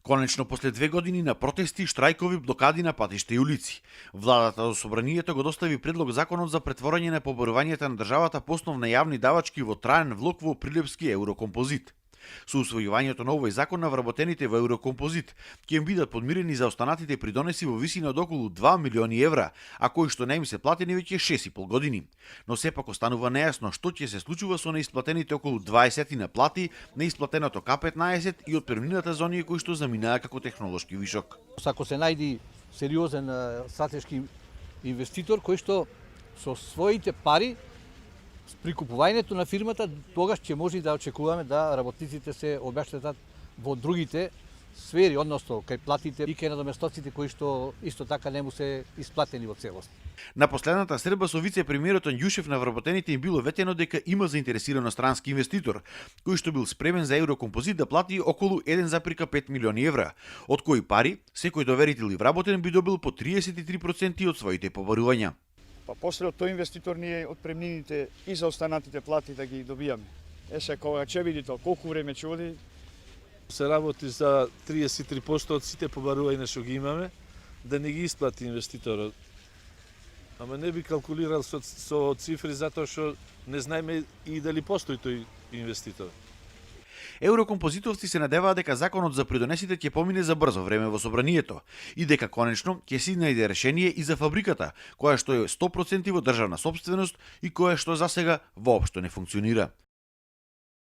Конечно, после 2 години на протести, штрајкови, блокади на патишта и улици, владата до собранието го достави предлог законот за претворање на побарувањето на државата по основ на јавни давачки во траен влог во прилепски еврокомпозит. Со усвојувањето на овој закон на вработените во еврокомпозит ќе им бидат подмирени за останатите придонеси во висина од околу 2 милиони евра, а кои што не им се платени веќе 6,5 години. Но сепак останува нејасно што ќе се случува со неисплатените околу 20 на плати, неисплатеното К15 и отпремнината за оние кои што заминаа како технолошки вишок. Ако се најди сериозен стратешки инвеститор кој што со своите пари при купувањето на фирмата, тогаш ќе може да очекуваме да работниците се обештетат во другите сфери, односно кај платите и кај надоместоците кои што исто така не му се исплатени во целост. На последната средба со вице-премиерот Јушев на вработените им било ветено дека има заинтересирано странски инвеститор, кој што бил спремен за еврокомпозит да плати околу 1,5 милиони евра, од кои пари секој доверител и вработен би добил по 33% од своите побарувања. Па после од тој инвеститор ние отпремнините и за останатите плати да ги добијаме. Се кога ќе види тоа, колку време ќе оди? Се работи за 33% од сите побарувања што ги имаме, да не ги исплати инвеститорот. Ама не би калкулирал со цифри затоа што не знаеме и дали постои тој инвеститор. Еврокомпозитовци се надеваат дека законот за придонесите ќе помине за брзо време во собранието и дека конечно ќе се најде решение и за фабриката, која што е 100% државна сопственост и која што засега воопшто не функционира.